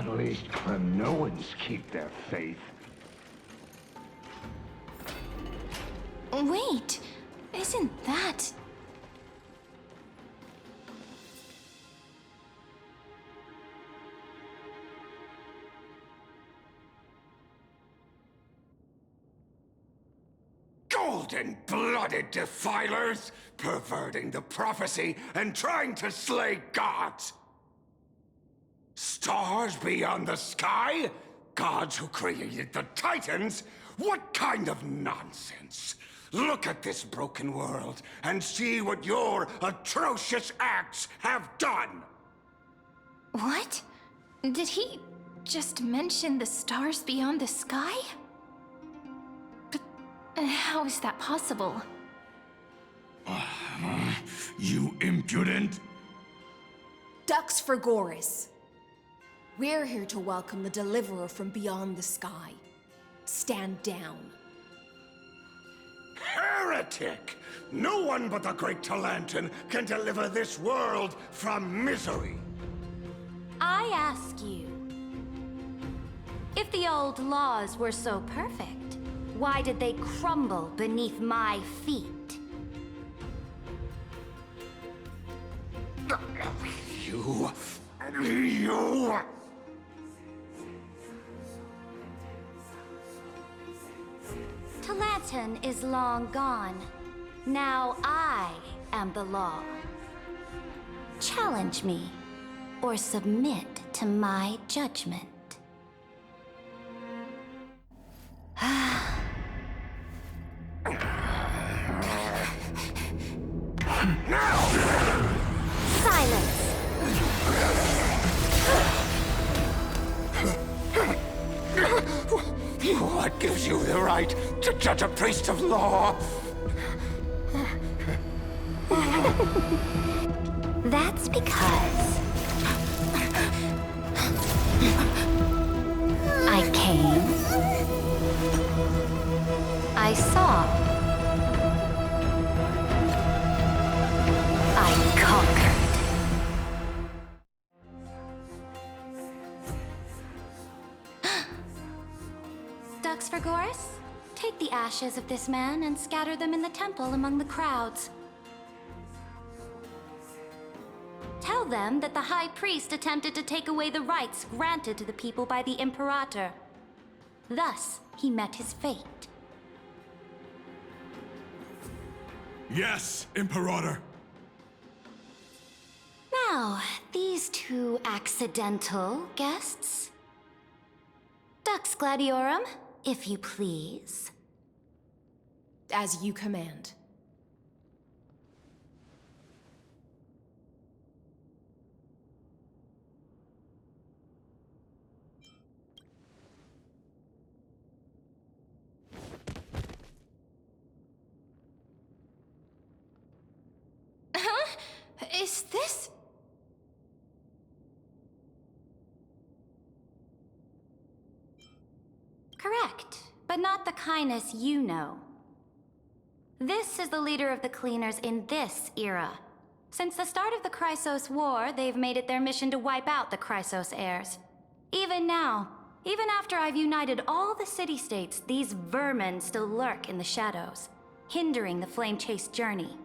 At least Kranoans keep their faith. Wait, isn't that... Golden-blooded defilers, perverting the prophecy and trying to slay gods! Stars beyond the sky? Gods who created the Titans? What kind of nonsense? Look at this broken world and see what your atrocious acts have done! What? Did he just mention the stars beyond the sky? But how is that possible? You impudent! Ducks for Goris. We're here to welcome the deliverer from beyond the sky. Stand down. Heretic! No one but the great Talantin can deliver this world from misery! I ask you, if the old laws were so perfect, why did they crumble beneath my feet? You... Talantin is long gone. Now I am the law. Challenge me, or submit to my judgment. Silence! What gives you the right to judge a priest of law? That's because I came, I saw, I conquered. Ducks for Goris? Take the ashes of this man and scatter them in the temple among the crowds. Tell them that the High Priest attempted to take away the rights granted to the people by the Imperator. Thus, he met his fate. Yes, Imperator. Now, these two accidental guests. Dux Gladiorum, if you please. As you command. Huh? Is this... Correct, but not the kindness you know. This is the leader of the Cleaners in this era. Since the start of the Chrysos War, they've made it their mission to wipe out the Chrysos heirs. Even now, even after I've united all the city-states, these vermin still lurk in the shadows, hindering the flame-chased journey.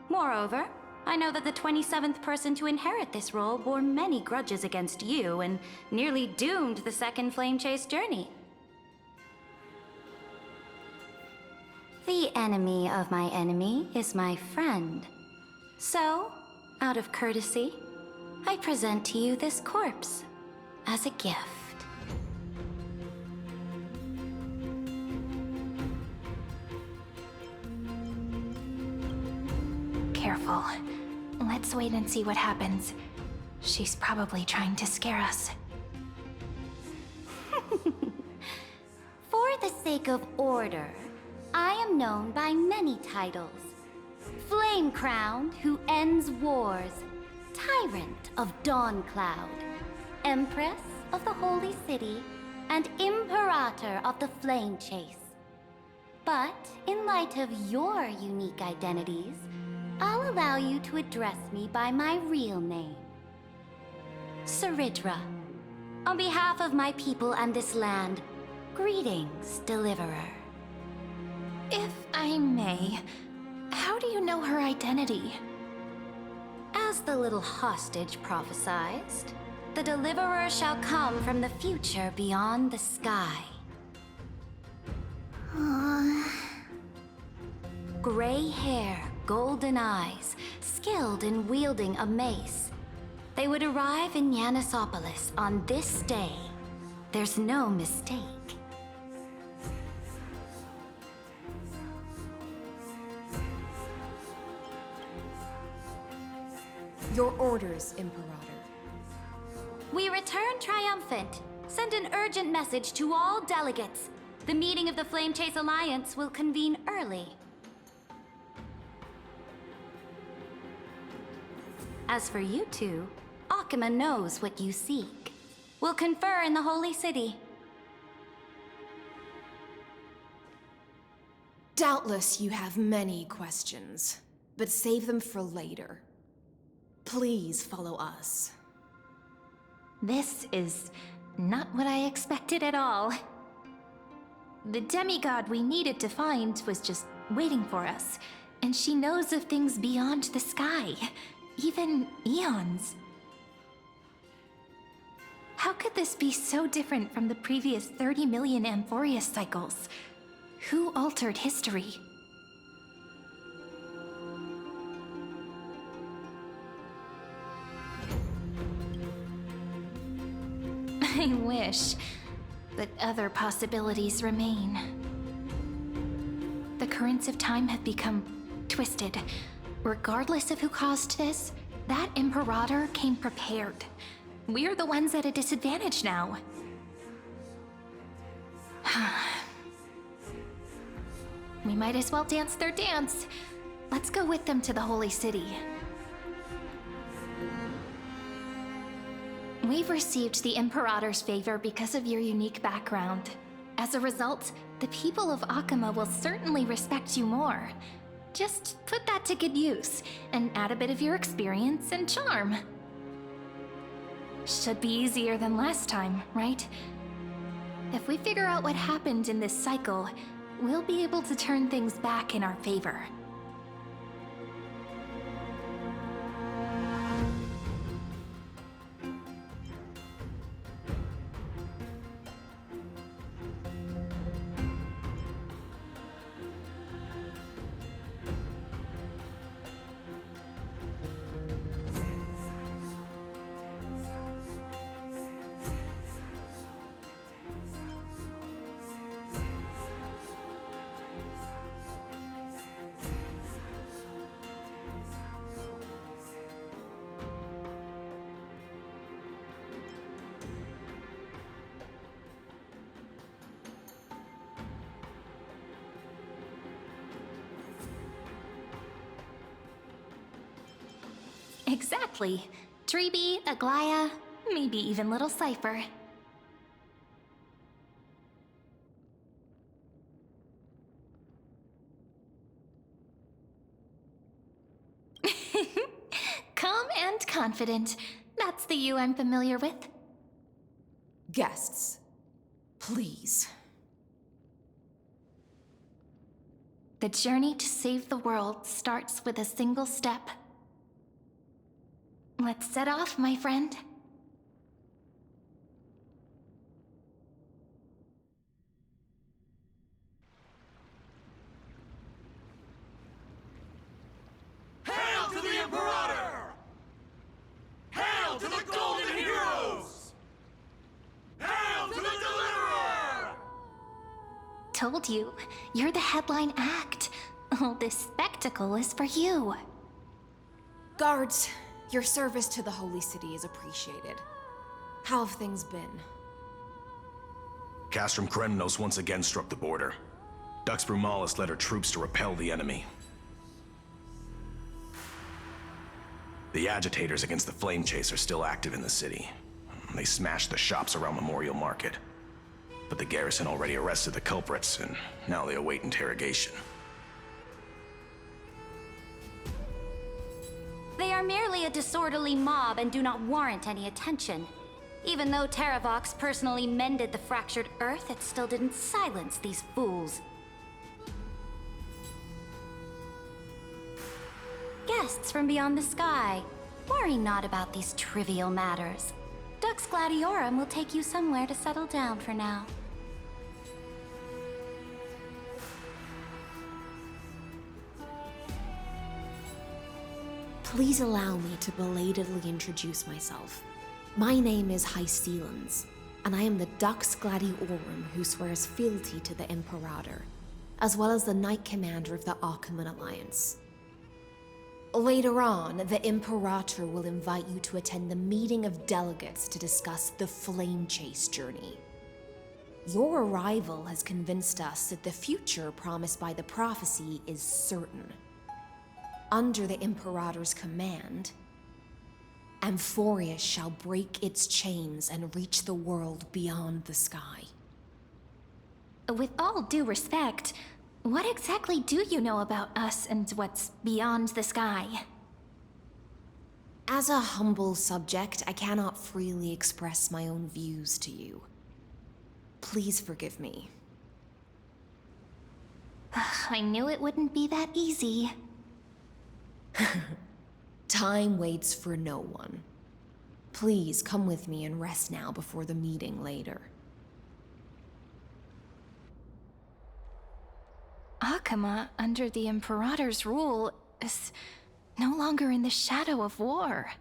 Moreover, I know that the 27th person to inherit this role bore many grudges against you and nearly doomed the second flame-chased journey. The enemy of my enemy is my friend. So, out of courtesy, I present to you this corpse as a gift. Careful. Let's wait and see what happens. She's probably trying to scare us. For the sake of order, I am known by many titles. Flame Crowned, who ends wars. Tyrant of Dawn Cloud. Empress of the Holy City. And Imperator of the Flame Chase. But in light of your unique identities, I'll allow you to address me by my real name. Saridra, On behalf of my people and this land, greetings, Deliverer. If I may, how do you know her identity? As the little hostage prophesied, the Deliverer shall come from the future beyond the sky. Gray hair, golden eyes, skilled in wielding a mace. They would arrive in Yanisopolis on this day. There's no mistake. Your orders, Imperator. We return triumphant. Send an urgent message to all delegates. The meeting of the Flame Chase Alliance will convene early. As for you two, Akima knows what you seek. We'll confer in the Holy City. Doubtless you have many questions, but save them for later. Please follow us. This is not what I expected at all. The demigod we needed to find was just waiting for us, and she knows of things beyond the sky, even eons. How could this be so different from the previous 30 million Amphorius cycles? Who altered history? I wish, but other possibilities remain. The currents of time have become twisted. Regardless of who caused this, that Imperator came prepared. We're the ones at a disadvantage now. We might as well dance their dance. Let's go with them to the Holy City. We've received the Imperator's favor because of your unique background. As a result, the people of Akima will certainly respect you more. Just put that to good use, and add a bit of your experience and charm. Should be easier than last time, right? If we figure out what happened in this cycle, we'll be able to turn things back in our favor. Exactly. Treeby, Aglaya, maybe even little Cypher. Calm and confident. That's the you I'm familiar with. Guests, please. The journey to save the world starts with a single step. Let's set off, my friend. Hail to the Imperator! Hail to the Golden Heroes! Hail to the Deliverer! Told you, you're the headline act. All this spectacle is for you. Guards, your service to the Holy City is appreciated. How have things been? Castrum Krennos once again struck the border. Dux Brumalis led her troops to repel the enemy. The agitators against the Flame Chase are still active in the city. They smashed the shops around Memorial Market. But the garrison already arrested the culprits, and now they await interrogation. They are merely a disorderly mob and do not warrant any attention. Even though Terravox personally mended the fractured Earth, it still didn't silence these fools. Guests from beyond the sky, worry not about these trivial matters. Dux Gladiorum will take you somewhere to settle down for now. Please allow me to belatedly introduce myself. My name is Hystelans, and I am the Dux Gladiorum who swears fealty to the Imperator, as well as the Knight Commander of the Achaemen Alliance. Later on, the Imperator will invite you to attend the meeting of delegates to discuss the Flame Chase journey. Your arrival has convinced us that the future promised by the prophecy is certain. Under the Imperator's command, Amphorius shall break its chains and reach the world beyond the sky. With all due respect, what exactly do you know about us and what's beyond the sky? As a humble subject, I cannot freely express my own views to you. Please forgive me. I knew it wouldn't be that easy. Time waits for no one. Please come with me and rest now before the meeting later. Achaemen, under the Imperator's rule, is no longer in the shadow of war.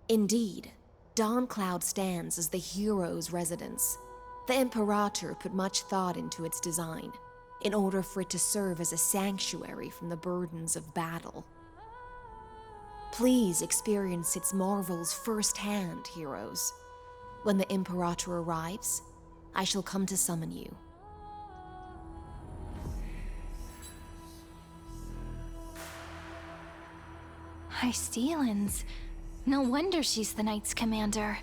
Indeed, Dawncloud stands as the hero's residence. The Imperator put much thought into its design, in order for it to serve as a sanctuary from the burdens of battle. Please experience its marvels firsthand, heroes. When the Imperator arrives, I shall come to summon you. Hystelans. No wonder she's the Knight's commander.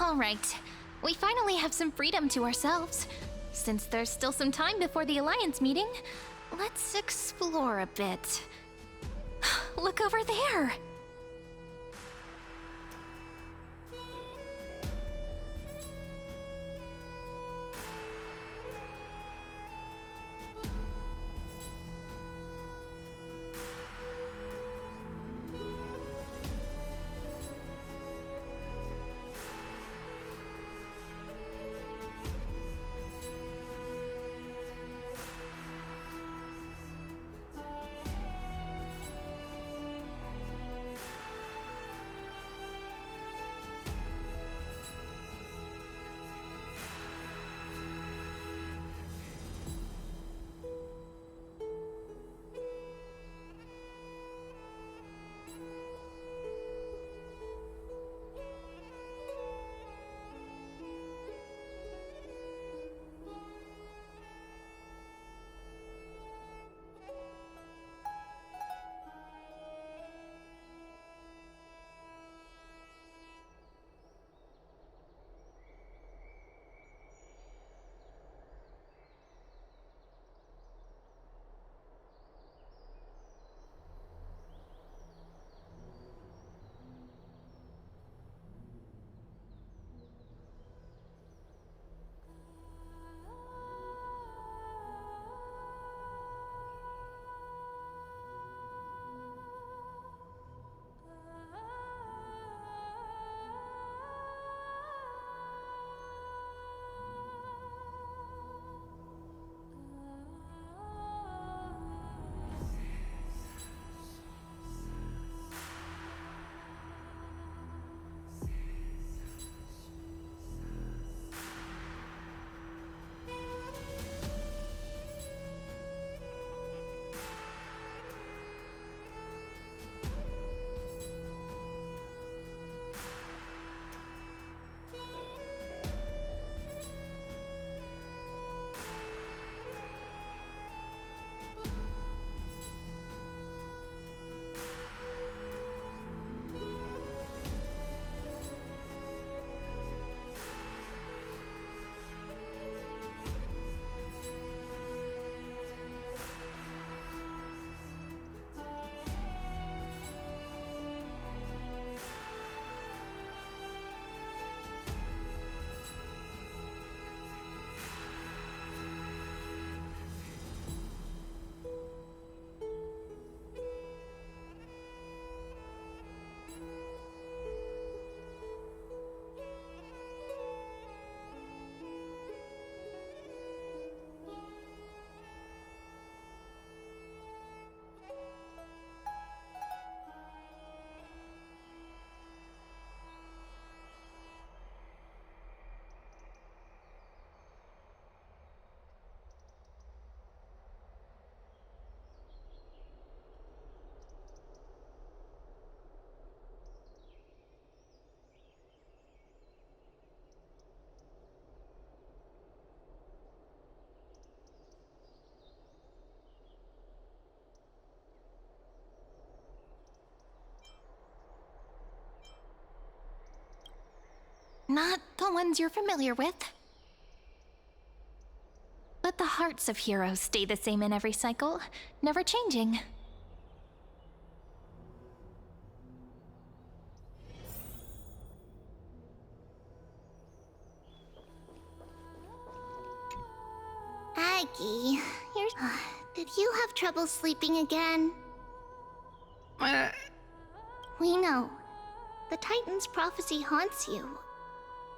All right. We finally have some freedom to ourselves. Since there's still some time before the Alliance meeting, let's explore a bit. Look over there! Not the ones you're familiar with. But the hearts of heroes stay the same in every cycle, never changing. Aggie, did you have trouble sleeping again? We know. The Titan's prophecy haunts you.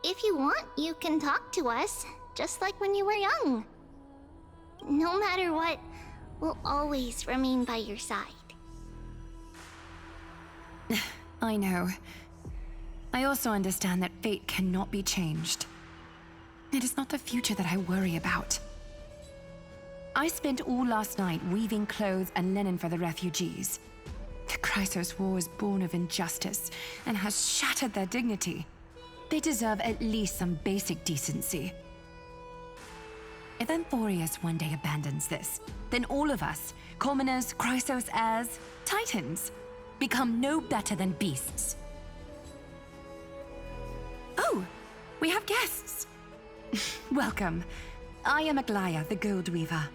If you want, you can talk to us, just like when you were young. No matter what, we'll always remain by your side. I know. I also understand that fate cannot be changed. It is not the future that I worry about. I spent all last night weaving clothes and linen for the refugees. The Chrysos War is born of injustice and has shattered their dignity. They deserve at least some basic decency. If Amphorius one day abandons this, then all of us, commoners, Chrysos heirs, Titans, become no better than beasts. Oh, We have guests! Welcome. I am Aglaya, the Gold Weaver.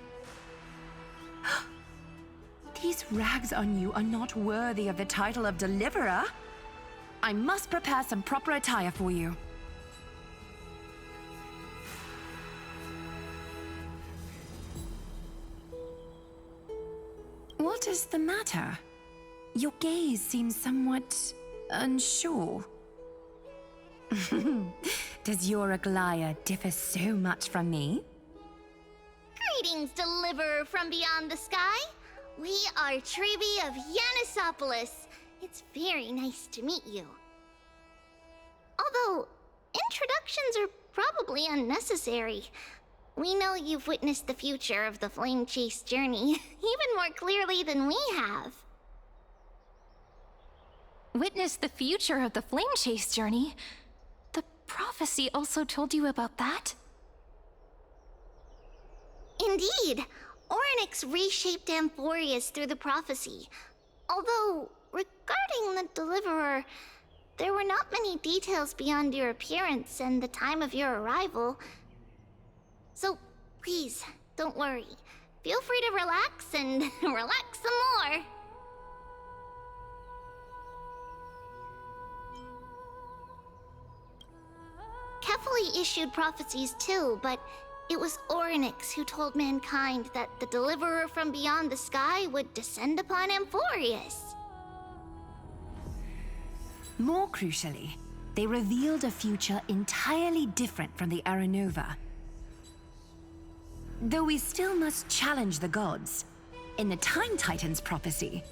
These rags on you are not worthy of the title of Deliverer. I must prepare some proper attire for you. What is the matter? Your gaze seems somewhat unsure. Does your Aglaya differ so much from me? Greetings, Deliverer from beyond the sky. We are Trebi of Yanisopolis. It's very nice to meet you. Although, introductions are probably unnecessary. We know you've witnessed the future of the Flame Chase journey even more clearly than we have. Witness the future of the Flame Chase journey? The prophecy also told you about that? Indeed. Orynyx reshaped Amphorius through the prophecy. Although, regarding the Deliverer, there were not many details beyond your appearance and the time of your arrival. So, please, don't worry. Feel free to relax and relax some more. Kefali issued prophecies too, but it was Orynyx who told mankind that the Deliverer from beyond the sky would descend upon Amphorius. More crucially, they revealed a future entirely different from the Aranova. Though we still must challenge the gods, in the Time Titan's prophecy,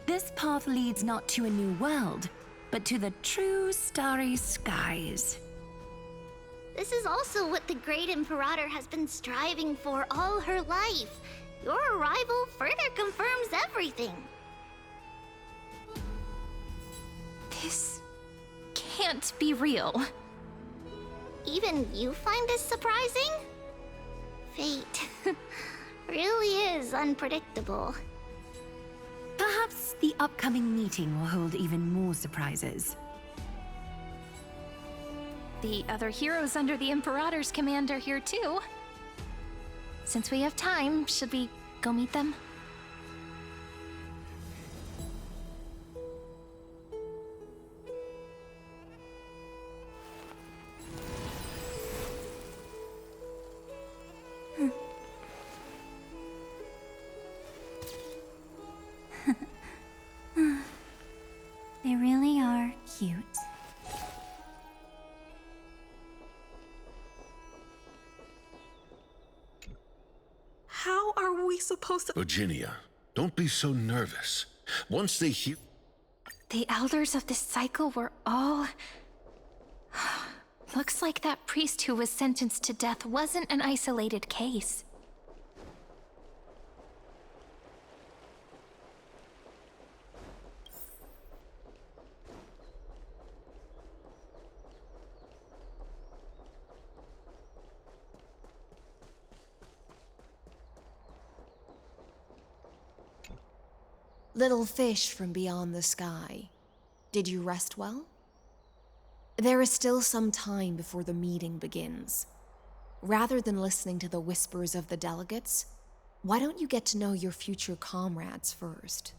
this path leads not to a new world, but to the true starry skies. This is also what the Great Imperator has been striving for all her life. Your arrival further confirms everything. This can't be real. Even you find this surprising? Fate really is unpredictable. Perhaps the upcoming meeting will hold even more surprises. The other heroes under the Imperator's command are here too. Since we have time, should we go meet them? They really are cute. How are we supposed to— Virginia, don't be so nervous. Once they hear— The elders of this cycle were all... Looks like that priest who was sentenced to death wasn't an isolated case. Little fish from beyond the sky, did you rest well? There is still some time before the meeting begins. Rather than listening to the whispers of the delegates, why don't you get to know your future comrades first?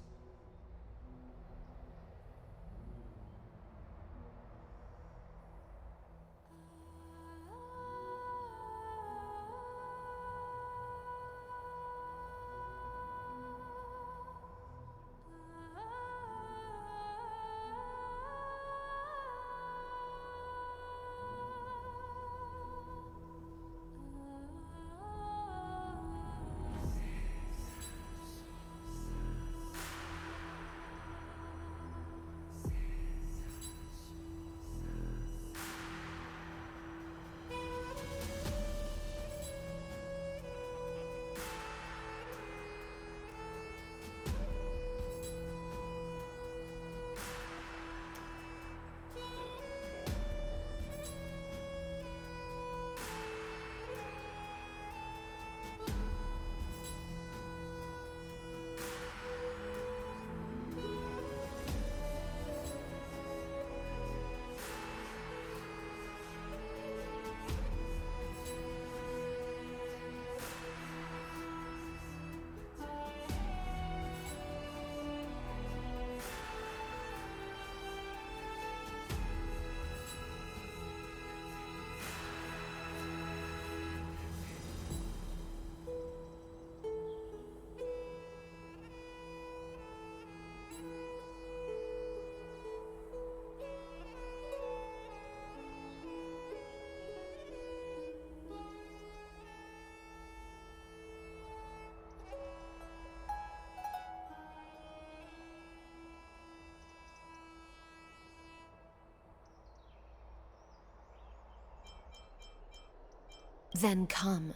Then come.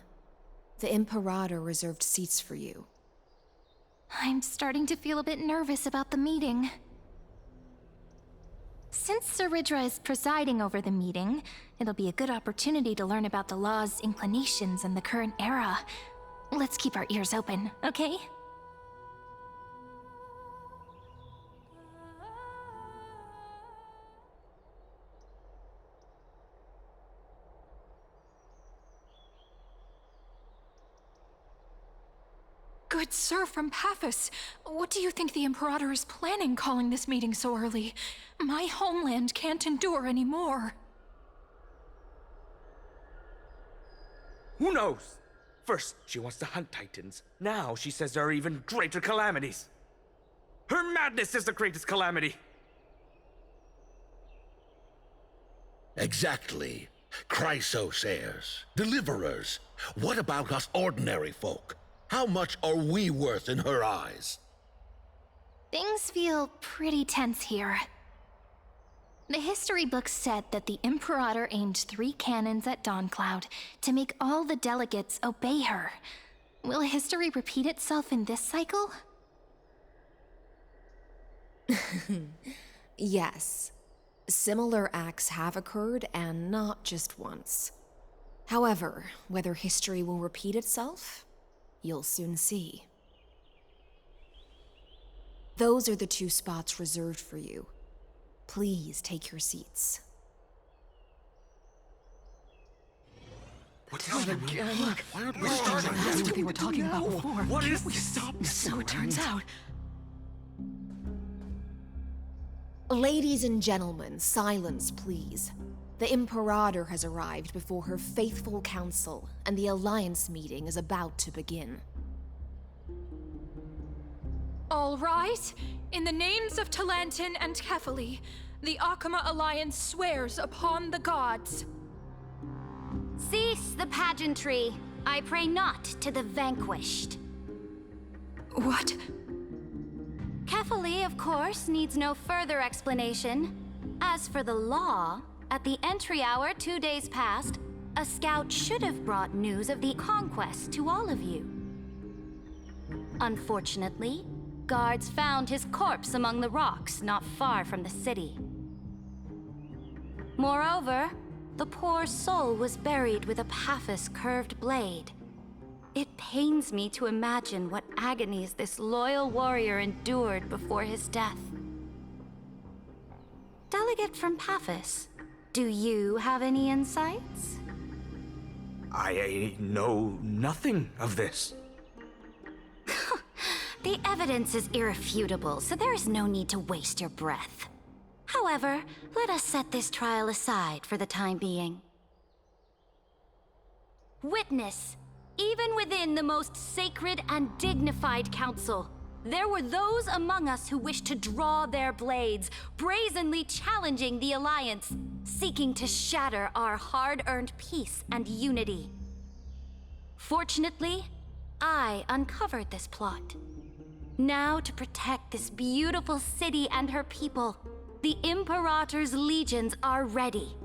The Imperator reserved seats for you. I'm starting to feel a bit nervous about the meeting. Since Saridra is presiding over the meeting, it'll be a good opportunity to learn about the law's inclinations in the current era. Let's keep our ears open, okay? Good sir from Paphos, what do you think the Imperator is planning calling this meeting so early? My homeland can't endure anymore. Who knows? First, she wants to hunt Titans. Now she says there are even greater calamities. Her madness is the greatest calamity. Exactly. Chrysos heirs, deliverers. What about us ordinary folk? How much are we worth in her eyes? Things feel pretty tense here. The history books said that the Imperator aimed 3 cannons at Dawncloud to make all the delegates obey her. Will history repeat itself in this cycle? Yes. Similar acts have occurred, and not just once. However, whether history will repeat itself, you'll soon see. Those are the 2 spots reserved for you. Please take your seats. What's going on again? Look, Why aren't we that's starting? what they were talking about before. What is We this? stopped, so it turns out. Ladies and gentlemen, silence, please. The Imperator has arrived before her faithful council, and the Alliance meeting is about to begin. All right. In the names of Talantin and Kefali, the Akama Alliance swears upon the gods. Cease the pageantry. I pray not to the vanquished. What? Kefali, of course, needs no further explanation. As for the law, at the entry hour 2 days past, a scout should have brought news of the conquest to all of you. Unfortunately, guards found his corpse among the rocks not far from the city. Moreover, the poor soul was buried with a Paphos curved blade. It pains me to imagine what agonies this loyal warrior endured before his death. Delegate from Paphos, do you have any insights? I know nothing of this. The evidence is irrefutable, so there is no need to waste your breath. However, let us set this trial aside for the time being. Witness, even within the most sacred and dignified council, there were those among us who wished to draw their blades, brazenly challenging the Alliance, seeking to shatter our hard-earned peace and unity. Fortunately, I uncovered this plot. Now, to protect this beautiful city and her people, the Imperator's legions are ready.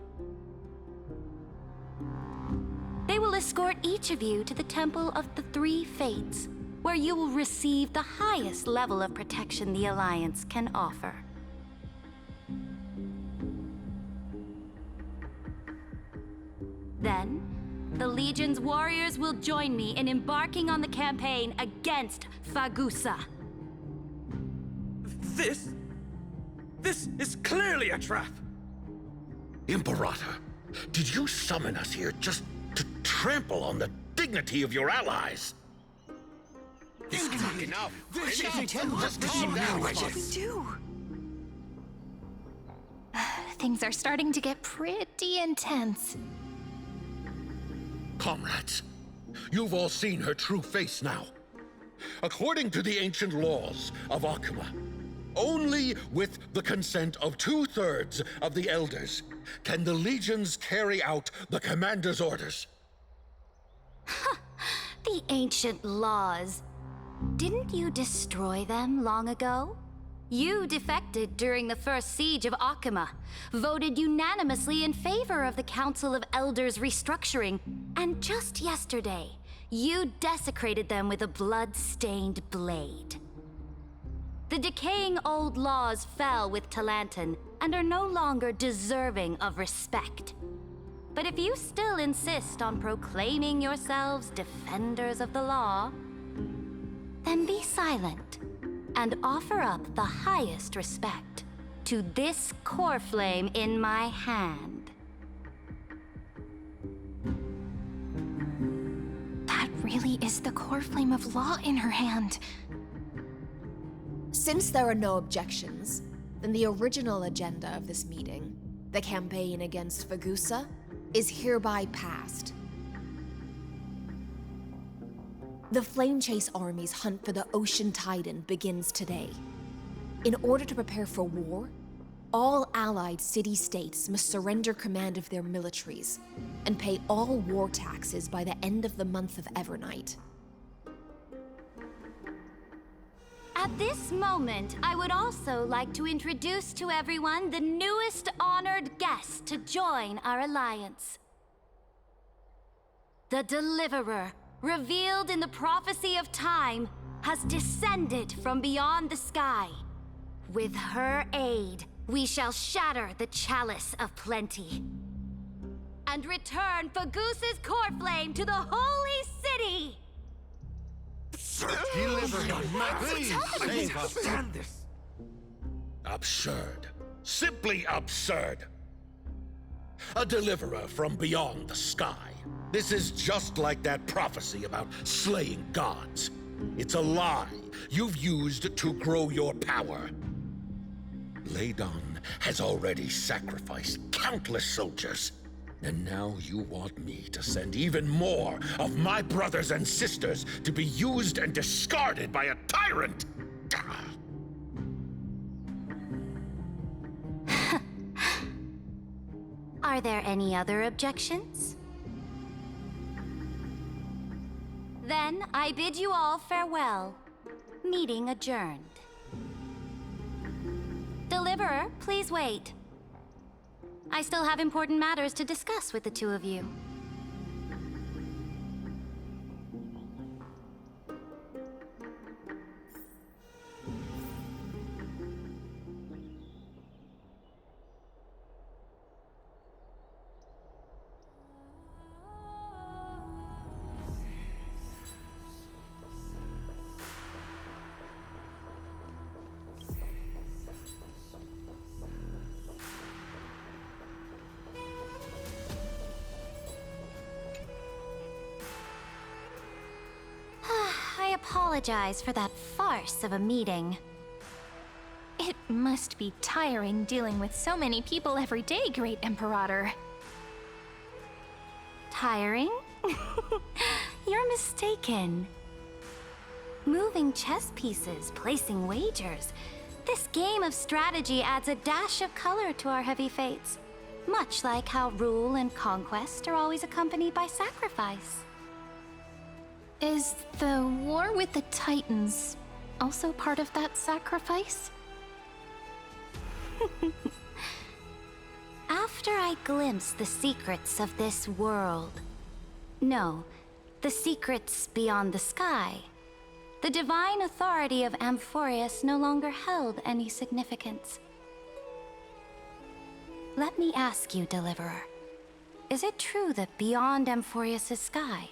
They will escort each of you to the Temple of the Three Fates, where you will receive the highest level of protection the Alliance can offer. Then, the Legion's warriors will join me in embarking on the campaign against Fagusa. This is clearly a trap! Imperator, did you summon us here just to trample on the dignity of your allies? Enough! Just calm down. What did we do? Things are starting to get pretty intense. Comrades, you've all seen her true face now. According to the ancient laws of Akuma, only with the consent of 2/3 of the elders can the legions carry out the commander's orders. The ancient laws. Didn't you destroy them long ago? You defected during the first siege of Akuma, voted unanimously in favor of the Council of Elders restructuring, and just yesterday, you desecrated them with a blood-stained blade. The decaying old laws fell with Talanton and are no longer deserving of respect. But if you still insist on proclaiming yourselves defenders of the law, then be silent and offer up the highest respect to this core flame in my hand. That really is the core flame of law in her hand. Since there are no objections, then the original agenda of this meeting, the campaign against Fagusa, is hereby passed. The Flame Chase Army's hunt for the Ocean Titan begins today. In order to prepare for war, all allied city-states must surrender command of their militaries and pay all war taxes by the end of the month of Evernight. At this moment, I would also like to introduce to everyone the newest honored guest to join our alliance. The Deliverer, revealed in the prophecy of time, has descended from beyond the sky. With her aid, we shall shatter the chalice of plenty and return Fagusa's core flame to the holy city! Stand this! Absurd. Simply absurd. A deliverer from beyond the sky. This is just like that prophecy about slaying gods. It's a lie you've used to grow your power. Ladon has already sacrificed countless soldiers. And now you want me to send even more of my brothers and sisters to be used and discarded by a tyrant? Are there any other objections? Then I bid you all farewell. Meeting adjourned. Deliverer, please wait. I still have important matters to discuss with the two of you. I apologize for that farce of a meeting. It must be tiring dealing with so many people every day, Great Imperator. Tiring? You're mistaken. Moving chess pieces, placing wagers. This game of strategy adds a dash of color to our heavy fates. Much like how rule and conquest are always accompanied by sacrifice. Is the war with the Titans also part of that sacrifice? After I glimpse the secrets of this world, no, the secrets beyond the sky, the divine authority of Amphorius no longer held any significance. Let me ask you, Deliverer, is it true that beyond Amphorius' sky,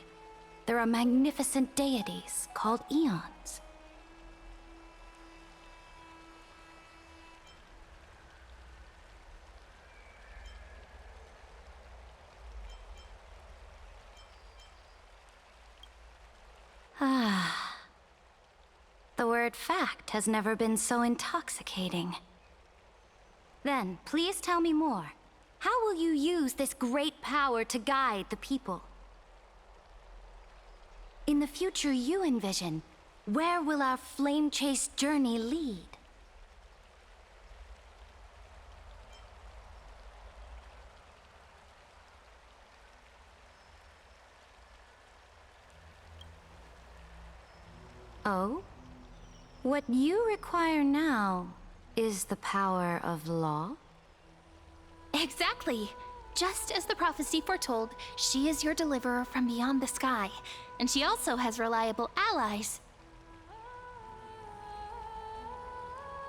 there are magnificent deities called Eons? Ah. The word fact has never been so intoxicating. Then, please tell me more. How will you use this great power to guide the people? In the future you envision, where will our flame chase journey lead? Oh? What you require now is the power of law? Exactly. Just as the prophecy foretold, she is your deliverer from beyond the sky, and she also has reliable allies.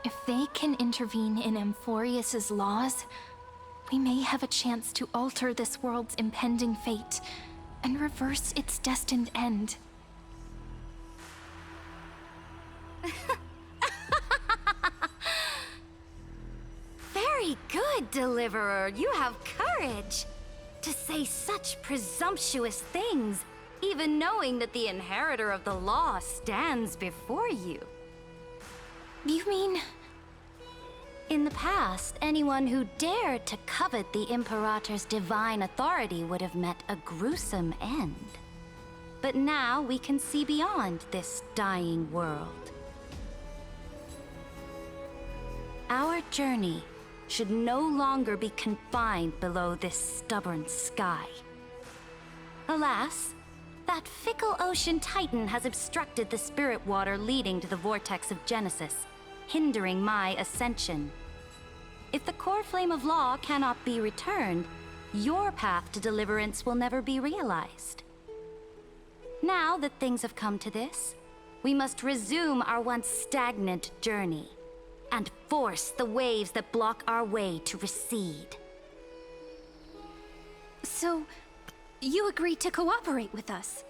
If they can intervene in Amphorius's laws, we may have a chance to alter this world's impending fate and reverse its destined end. Very good, Deliverer. You have courage. To say such presumptuous things, even knowing that the inheritor of the law stands before you. You mean... In the past, anyone who dared to covet the Imperator's divine authority would have met a gruesome end. But now we can see beyond this dying world. Our journey should no longer be confined below this stubborn sky. Alas, that fickle ocean titan has obstructed the spirit water leading to the vortex of Genesis, hindering my ascension. If the core flame of law cannot be returned, your path to deliverance will never be realized. Now that things have come to this, we must resume our once stagnant journey and force the waves that block our way to recede. So, you agreed to cooperate with us?